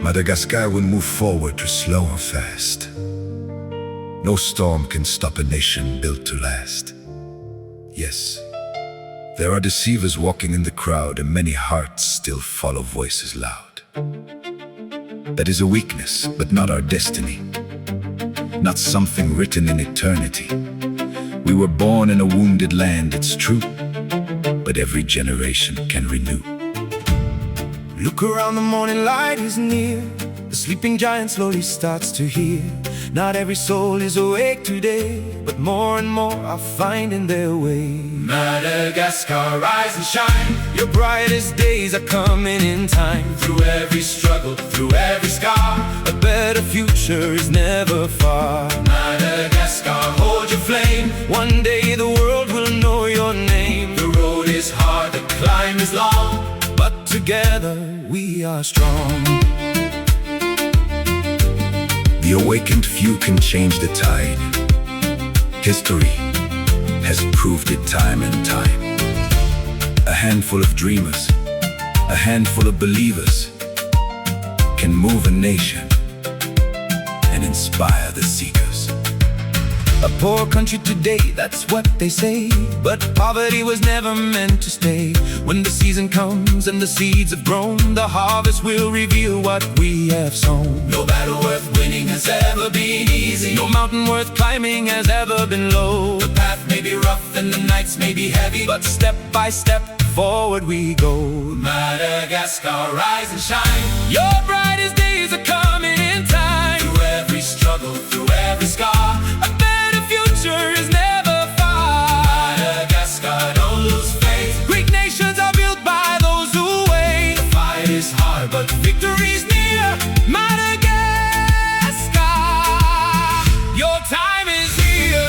Madagascar will move forward through slow or fast. No storm can stop a nation built to last. Yes, there are deceivers walking in the crowd, and many hearts still follow voices loud. That is a weakness, but not our destiny. Not something written in eternity. We were born in a wounded land, it's true, but every generation can renew. Look around, the morning light is near. The sleeping giant slowly starts to hear. Not every soul is awake today, but more and more are finding their way. Madagascar, rise and shine. Your brightest days are coming in time. Through every struggle, through every scar, a better future is never far. Madagascar, hold your flame. One day the world will know your name. The road is hard, the climb is long, but together we are strong. The awakened few can change the tide. History has proved it time and time. A handful of dreamers, a handful of believers can move a nation and inspire the seekers. A poor country today, that's what they say, but poverty was never meant to stay. When the season comes and the seeds have grown, the harvest will reveal what we have sown. No battle worth winning has ever been easy. No mountain worth climbing has ever been low. The path may be rough and the nights may be heavy, but step by step forward we go. Madagascar, rise and shine. Your brightest days are coming in time. Through every struggle, through every scar, future is never far. Madagascar, don't lose faith. Great nations are built by those who wait. The fight is hard, but victory's near. Madagascar, your time is here.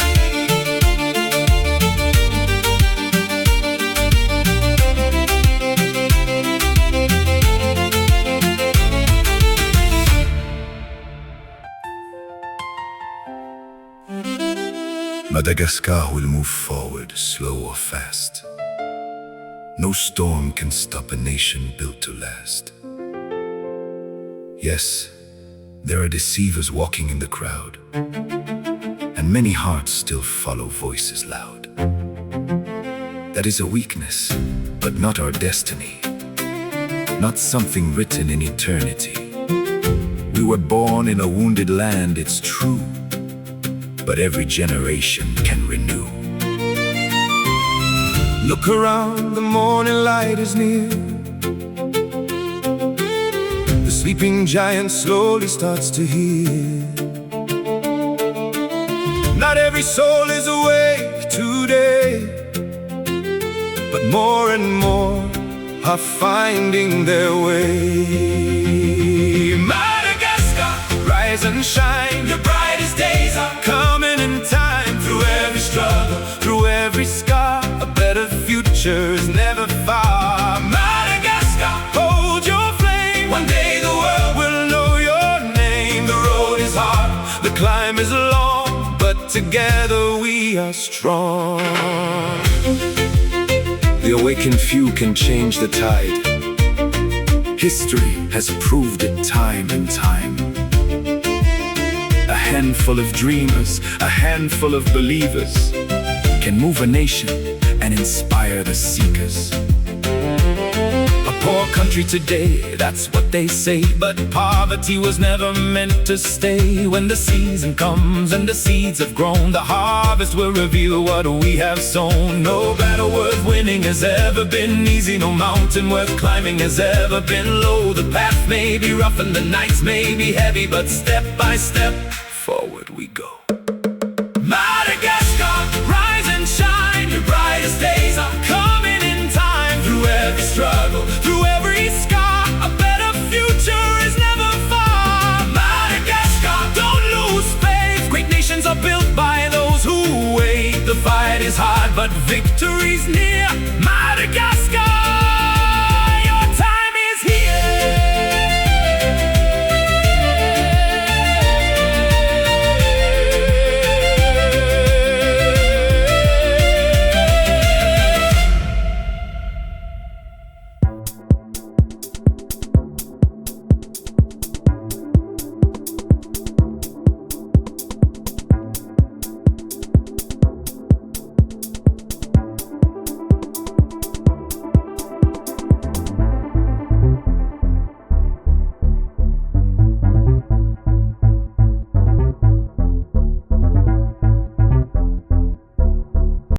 Madagascar will move forward, slow or fast. No storm can stop a nation built to last. Yes, there are deceivers walking in the crowd, and many hearts still follow voices loud. That is a weakness, but not our destiny. Not something written in eternity. We were born in a wounded land, it's true, but every generation can renew. Look around, the morning light is near. The sleeping giant slowly starts to hear. Not every soul is awake today, but more and more are finding their way. Madagascar, rise and shine. Your brightest days are coming in time. Through every struggle, through every scar, a better future is never far. Madagascar, hold your flame. One day the world will know your name. The road is hard, the climb is long, but together we are strong. The awakened few can change the tide. History has proved it time and time. A handful of dreamers, a handful of believers can move a nation and inspire the seekers. A poor country today, that's what they say, but poverty was never meant to stay. When the season comes and the seeds have grown, the harvest will reveal what we have sown. No battle worth winning has ever been easy. No mountain worth climbing has ever been low. The path may be rough and the nights may be heavy, but step by step forward we go. Madagascar, rise and shine. Your brightest days are coming in time. Through every struggle, through every scar, a better future is never far. Madagascar, don't lose faith. Great nations are built by those who wait. The fight is hard, but victory's near.